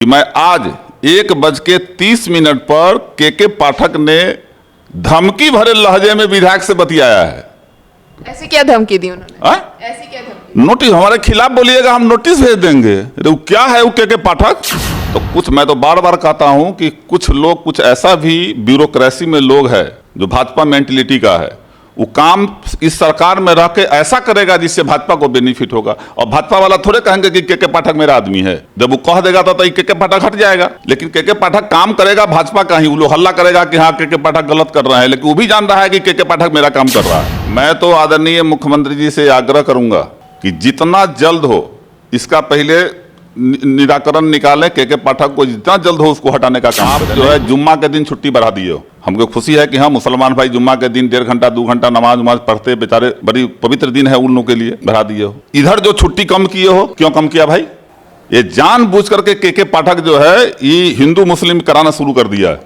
मैं आज 1:30 पर के पाठक ने धमकी भरे लहजे में विधायक से बतियाया है। ऐसे क्या धमकी दी उन्होंने? ऐसी क्या धमकी? नोटिस हमारे खिलाफ बोलिएगा, हम नोटिस भेज देंगे। तो क्या है वो के पाठक? तो कुछ मैं तो बार बार कहता हूं कि कुछ लोग, कुछ ऐसा भी ब्यूरोक्रेसी में लोग है जो भाजपा मेंटेलिटी का है, वो काम इस सरकार में रह के ऐसा करेगा जिससे भाजपा को बेनिफिट होगा। और भाजपा वाला थोड़े कहेंगे कि के पाठक मेरा आदमी है। जब वो कह देगा तो के पाठक हट जाएगा, लेकिन के पाठक काम करेगा भाजपा का ही। वो लोग हल्ला करेगा कि हाँ के पाठक गलत कर रहा है, लेकिन वो भी जान रहा है कि के पाठक मेरा काम कर रहा है। मैं तो आदरणीय मुख्यमंत्री जी से आग्रह करूंगा कि जितना जल्द हो इसका पहले निराकरण निकालें। के पाठक को जितना जल्द हो उसको हटाने का काम जो है। जुम्मा के दिन छुट्टी बढ़ा दिए हो, हमको खुशी है कि हाँ मुसलमान भाई जुम्मा के दिन 1.5 घंटा 2 घंटा नमाज पढ़ते, बेचारे बड़ी पवित्र दिन है उन लोगों के लिए, बढ़ा दिए हो। इधर जो छुट्टी कम किए हो, क्यों कम किया भाई? ये जानबूझ करके के पाठक जो है ये हिंदू मुस्लिम कराना शुरू कर दिया है।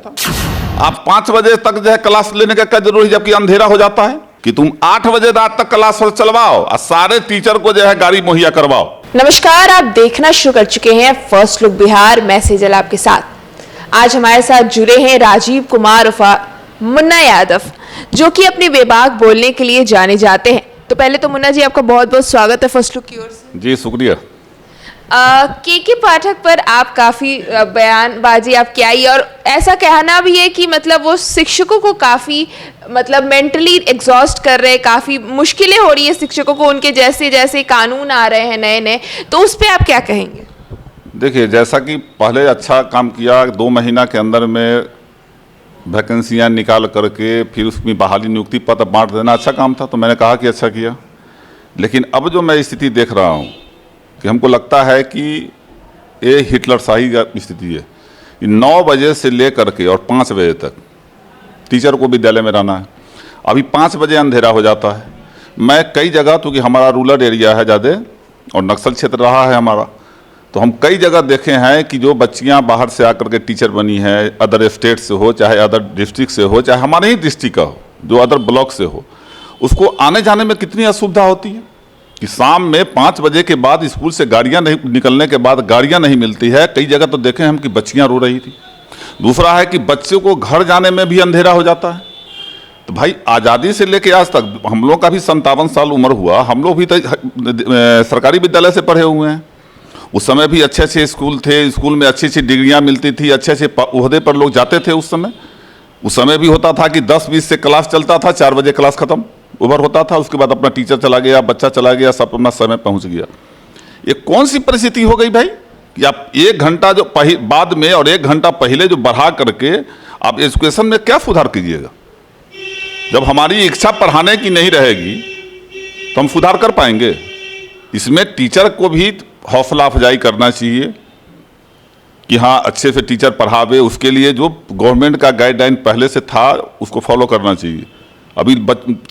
आप 5 बजे तक जो है क्लास लेने का क्या जरूरी, जबकि अंधेरा हो जाता है? कि तुम 8 बजे रात तक क्लास चलवाओ और सारे टीचर को जो है गाड़ी मुहैया करवाओ। नमस्कार, आप देखना शुरू कर चुके हैं फर्स्ट लुक बिहार। मैं सेजल आपके साथ। आज हमारे साथ जुड़े हैं राजीव कुमार उर्फ मुन्ना यादव, जो कि अपनी बेबाक बोलने के लिए जाने जाते हैं। तो पहले तो मुन्ना जी आपका बहुत बहुत स्वागत है फर्स्ट लुक की ओर से। जी शुक्रिया। के पाठक पर आप काफी बयानबाजी आपकी आई, और ऐसा कहना भी है कि मतलब वो शिक्षकों को काफी मतलब मेंटली एग्जॉस्ट कर रहे हैं, काफी मुश्किलें हो रही है शिक्षकों को, उनके जैसे जैसे कानून आ रहे हैं नए नए, तो उस पर आप क्या कहेंगे? देखिए, जैसा कि पहले अच्छा काम किया, 2 महीना के अंदर में वैकेंसियां निकाल करके फिर उसमें बहाली नियुक्ति पत्र बांट देना अच्छा काम था, तो मैंने कहा कि अच्छा किया। लेकिन अब जो मैं स्थिति देख रहा हूँ कि हमको लगता है कि ये हिटलरशाही की स्थिति है कि 9 बजे से लेकर के और 5 बजे तक टीचर को विद्यालय में रहना है। अभी 5 बजे अंधेरा हो जाता है। मैं कई जगह, क्योंकि हमारा रूरल एरिया है ज़्यादा और नक्सल क्षेत्र रहा है हमारा, तो हम कई जगह देखे हैं कि जो बच्चियां बाहर से आकर के टीचर बनी हैं, अदर स्टेट से हो, चाहे अदर डिस्ट्रिक्ट से हो, चाहे हमारे ही डिस्ट्रिक्ट का हो, जो अदर ब्लॉक से हो, उसको आने जाने में कितनी असुविधा होती है कि शाम में 5 बजे के बाद स्कूल से गाड़ियां नहीं निकलने के बाद गाड़ियां नहीं मिलती है। कई जगह तो देखे हम कि बच्चियां रो रही थी। दूसरा है कि बच्चों को घर जाने में भी अंधेरा हो जाता है। तो भाई आज़ादी से लेके आज तक हम लोग का भी 57 साल उम्र हुआ, हम लोग भी तो सरकारी विद्यालय से पढ़े हुए हैं। उस समय भी अच्छे अच्छे स्कूल थे, स्कूल में अच्छी अच्छी डिग्रियां मिलती थी, अच्छे अच्छे ओहदे पर लोग जाते थे। उस समय भी होता था कि 10-20 से क्लास चलता था, 4 बजे क्लास खत्म ओवर होता था, उसके बाद अपना टीचर चला गया, बच्चा चला गया, सब अपना समय पहुंच गया। ये कौन सी परिस्थिति हो गई भाई कि आप 1 घंटा जो बाद में और 1 घंटा पहले जो बढ़ा करके आप एजुकेशन में क्या सुधार कीजिएगा? जब हमारी इच्छा पढ़ाने की नहीं रहेगी तो हम सुधार कर पाएंगे? इसमें टीचर को भी हौसला अफजाई करना चाहिए कि हाँ अच्छे से टीचर पढ़ावे। उसके लिए जो गवर्नमेंट का गाइडलाइन पहले से था उसको फॉलो करना चाहिए। अभी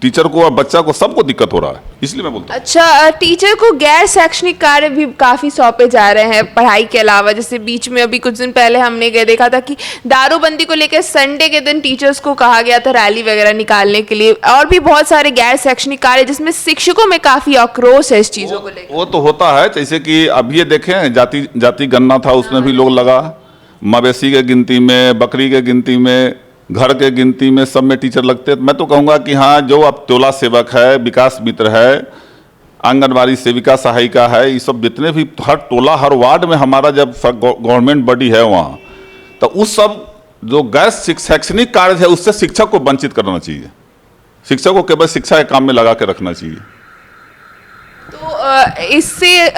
टीचर को और बच्चा को सबको दिक्कत हो रहा है, इसलिए मैं बोलता हूं। अच्छा, टीचर को गैर शैक्षणिक कार्य भी काफी सौंपे जा रहे हैं पढ़ाई के अलावा। जैसे बीच में अभी कुछ दिन पहले हमने देखा था कि दारूबंदी को लेकर संडे के दिन टीचर्स को कहा गया था रैली वगैरह निकालने के लिए, और भी बहुत सारे गैर शैक्षणिक कार्य जिसमें शिक्षकों में काफी आक्रोश है इस चीजों को लेकर। वो तो होता है, जैसे कि अब ये देखें जाति गणना था, उसमें भी लोग लगा, मवेशी के गिनती में, बकरी के गिनती में, घर के गिनती में, सब में टीचर लगते। मैं तो कहूँगा कि हाँ जो अब टोला सेवक है, विकास मित्र है, आंगनबाड़ी सेविका सहायिका है, ये सब जितने भी हर टोला हर वार्ड में हमारा जब गवर्नमेंट बॉडी है वहाँ, तो उस सब जो गैर शैक्षणिक कार्य है उससे शिक्षक को वंचित करना चाहिए। शिक्षक को केवल शिक्षा के काम में लगा के रखना चाहिए। तो इससे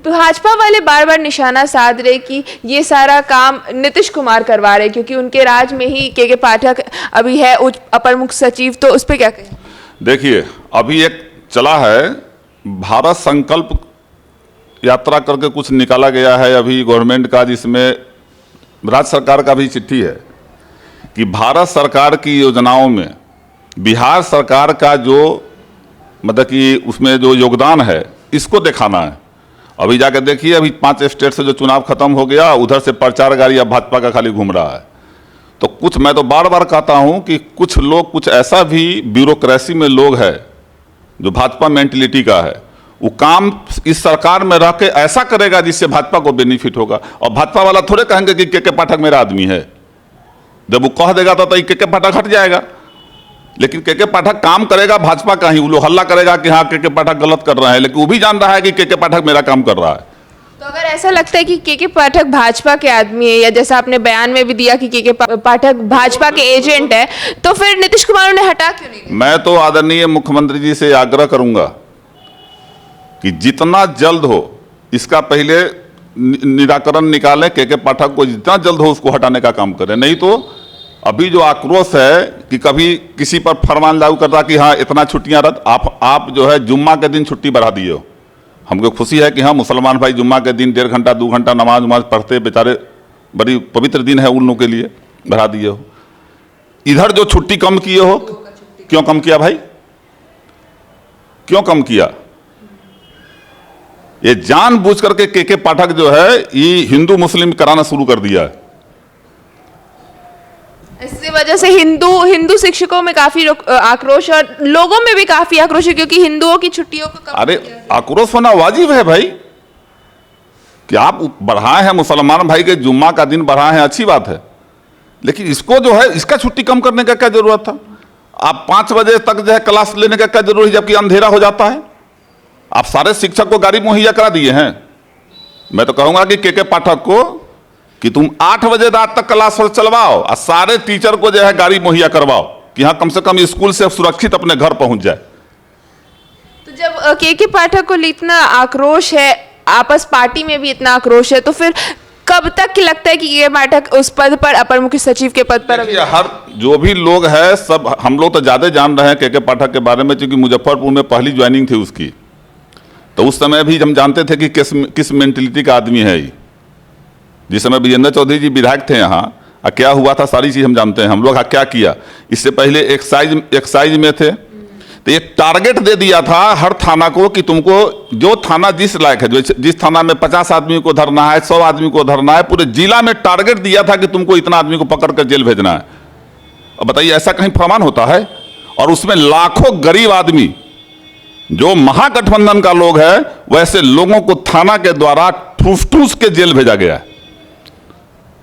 भाजपा वाले बार बार निशाना साध रहे कि ये सारा काम नीतीश कुमार करवा रहे, क्योंकि उनके राज में ही के पाठक अभी है अपर मुख्य सचिव। तो उस पर क्या कहें? देखिए, अभी एक चला है भारत संकल्प यात्रा करके कुछ निकाला गया है अभी गवर्नमेंट का, जिसमें राज्य सरकार का भी चिट्ठी है कि भारत सरकार की योजनाओं में बिहार सरकार का जो मतलब कि उसमें जो योगदान है इसको दिखाना है। अभी जाकर देखिए, अभी 5 स्टेट से जो चुनाव खत्म हो गया, उधर से प्रचार गाड़ी अब भाजपा का खाली घूम रहा है। तो कुछ मैं तो बार बार कहता हूं कि कुछ लोग, कुछ ऐसा भी ब्यूरोक्रेसी में लोग है जो भाजपा मेंटेलिटी का है, वो काम इस सरकार में रह के ऐसा करेगा जिससे भाजपा को बेनिफिट होगा। और भाजपा वाला थोड़े कहेंगे कि के पाठक मेरा आदमी है। जब वो कह देगा तो के पाठक हट जाएगा। लेकिन के पाठक काम करेगा भाजपा का ही। वो लोग हल्ला करेगा कि हाँ के पाठक गलत कर रहा है, लेकिन वो भी जान रहा है कि के पाठक मेरा काम कर रहा है। तो अगर ऐसा लगता है कि के पाठक भाजपा के आदमी है, या जैसा आपने बयान में भी दिया कि के पाठक भाजपा के एजेंट है, तो फिर नीतीश कुमार उन्हें हटा क्यों नहीं दिया? मैं तो आदरणीय मुख्यमंत्री जी से आग्रह करूंगा कि जितना जल्द हो इसका पहले निराकरण निकालें। के पाठक को जितना जल्द हो उसको हटाने का काम करें। नहीं तो अभी जो आक्रोश है कि कभी किसी पर फरमान लागू करता कि हाँ इतना छुट्टियां रद्द, आप जो है जुम्मा के दिन छुट्टी बढ़ा दिए हो। हमको खुशी है कि हाँ मुसलमान भाई जुम्मा के दिन 1.5 घंटा 2 घंटा नमाज पढ़ते, बेचारे बड़ी पवित्र दिन है उन लोगों के लिए, बढ़ा दिए हो। इधर जो छुट्टी कम किए हो, क्यों कम किया भाई, क्यों कम किया? ये जानबूझ करके के पाठक जो है ये हिंदू मुस्लिम कराना शुरू कर दिया है। इसी वजह से हिंदू शिक्षकों में काफी आक्रोश और लोगों में भी काफी आक्रोश है, क्योंकि हिंदुओं की छुट्टियों को कम अरे आक्रोश होना वाजिब है भाई कि आप बढ़ाए हैं, मुसलमान भाई के जुम्मा का दिन बढ़ाए हैं, अच्छी बात है। लेकिन इसको जो है इसका छुट्टी कम करने का क्या जरूरत था? आप 5 बजे तक जो है क्लास लेने का क्या जरूरी है जबकि अंधेरा हो जाता है? आप सारे शिक्षक को गाड़ी मुहैया करा दिए हैं। मैं तो कहूंगा कि के पाठक को कि तुम 8 बजे रात तक क्लास चलवाओ और सारे टीचर को जो है गाड़ी मुहैया करवाओ कि हाँ कम से कम स्कूल से सुरक्षित अपने घर पहुंच जाए। तो जब के पाठक को इतना आक्रोश है, आपस पार्टी में भी इतना आक्रोश है, तो फिर कब तक लगता है कि ये पाठक उस पद पर, अपर मुख्य सचिव के पद पर? हर जो भी लोग है सब, हम लोग तो ज्यादा जान रहे हैं के पाठक के बारे में, क्योंकि मुजफ्फरपुर में पहली ज्वाइनिंग थी उसकी। तो उस समय भी हम जानते थे कि किस मेंटेलिटी का आदमी है ये। जिस समय विजेंद्र चौधरी जी विधायक थे यहाँ, क्या हुआ था सारी चीज हम जानते हैं। हम लोग क्या किया, इससे पहले एक्साइज में थे तो एक टारगेट दे दिया था हर थाना को कि तुमको जो थाना जिस लायक है, जिस थाना में 50 आदमी को धरना है, 100 आदमी को धरना है, पूरे जिला में टारगेट दिया था कि तुमको इतना आदमी को पकड़ कर जेल भेजना है। अब बताइए ऐसा कहीं प्रमाण होता है? और उसमें लाखों गरीब आदमी जो महागठबंधन का लोग है, वैसे लोगों को थाना के द्वारा ठूस ठूस के जेल भेजा गया है।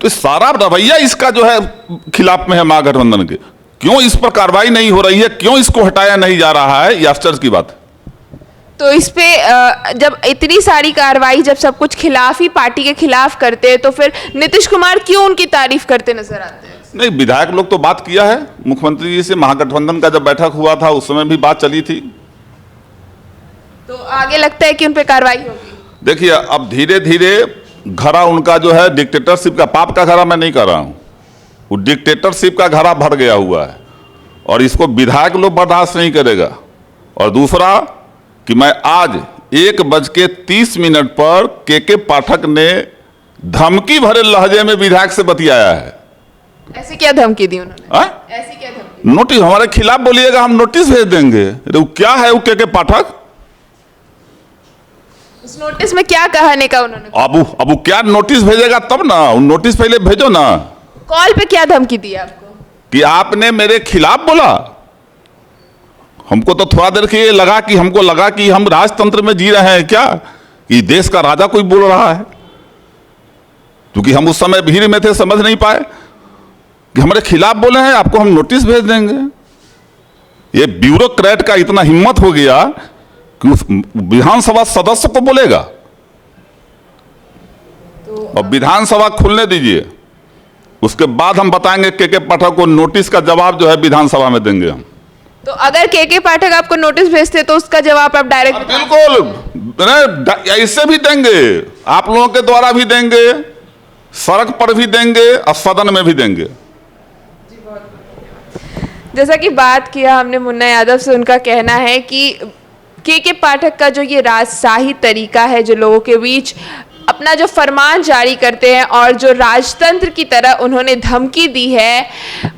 तो सारा रवैया इसका जो है खिलाफ में है महागठबंधन के। क्यों इस पर कार्रवाई नहीं हो रही है, क्यों इसको हटाया नहीं जा रहा है, ये आश्चर्य की बात है। तो इस पे जब इतनी सारी कार्रवाई, जब सब कुछ खिलाफ ही पार्टी के खिलाफ करते हैं, तो फिर नीतीश कुमार क्यों उनकी तारीफ करते नजर आते हैं? नहीं, विधायक लोग तो बात किया है मुख्यमंत्री जी से। महागठबंधन का जब बैठक हुआ था उस समय भी बात चली थी। तो आगे लगता है कि उन पे कार्रवाई होगी? देखिए अब धीरे धीरे घड़ा उनका जो है डिक्टेटरशिप का, पाप का घड़ा मैं नहीं कर रहा हूं, वो डिक्टेटरशिप का घड़ा भर गया हुआ है और इसको विधायक लोग बर्दाश्त नहीं करेगा। और दूसरा कि मैं आज 1:30 पर के पाठक ने धमकी भरे लहजे में विधायक से बतियाया है। ऐसे क्या धमकी दी उन्होंने? ऐसी क्या धमकी? नोटिस हमारे खिलाफ बोलिएगा हम नोटिस भेज देंगे। वो क्या है वो के पाठक? उस नोटिस में क्या कहने का उन्होंने? अब क्या नोटिस भेजेगा तब ना, नोटिस पहले भेजो ना। कॉल पे क्या धमकी दी आपको? कि आपने मेरे खिलाफ बोला। हमको तो थोड़ा देर के लगा कि हम राजतंत्र में जी रहे हैं क्या, कि देश का राजा कोई बोल रहा है। क्योंकि हम उस समय भीड़ में थे, समझ नहीं पाए कि हमारे खिलाफ बोले हैं, आपको हम नोटिस भेज देंगे। ये ब्यूरोक्रेट का इतना हिम्मत हो गया कि उस विधानसभा सदस्य को बोलेगा। और विधानसभा खुलने दीजिए, उसके बाद हम बताएंगे के पाठक को नोटिस का जवाब जो है विधानसभा में देंगे हम। तो अगर के पाठक आपको नोटिस भेजते तो उसका जवाब आप डायरेक्ट? बिल्कुल, इससे भी देंगे, आप लोगों के द्वारा भी देंगे, सड़क पर भी देंगे और सदन में भी देंगे। जैसा कि बात किया हमने मुन्ना यादव से, उनका कहना है कि के पाठक का जो ये राजशाही तरीका है, जो लोगों के बीच अपना जो फरमान जारी करते हैं और जो राजतंत्र की तरह उन्होंने धमकी दी है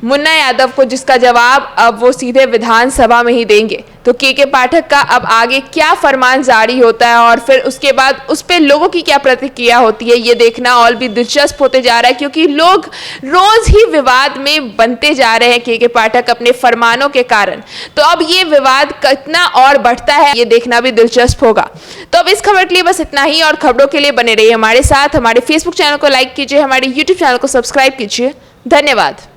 मुन्ना यादव को, जिसका जवाब अब वो सीधे विधानसभा में ही देंगे। तो के पाठक का अब आगे क्या फरमान जारी होता है और फिर उसके बाद उस पर लोगों की क्या प्रतिक्रिया होती है, ये देखना और भी दिलचस्प होते जा रहा है, क्योंकि लोग रोज ही विवाद में बनते जा रहे हैं के पाठक अपने फरमानों के कारण। तो अब ये विवाद कितना और बढ़ता है, ये देखना भी दिलचस्प होगा। तो अब इस खबर के लिए बस इतना ही, और खबरों के लिए बने रहिए हमारे साथ। हमारे फेसबुक चैनल को लाइक कीजिए, हमारे यूट्यूब चैनल को सब्सक्राइब कीजिए। धन्यवाद।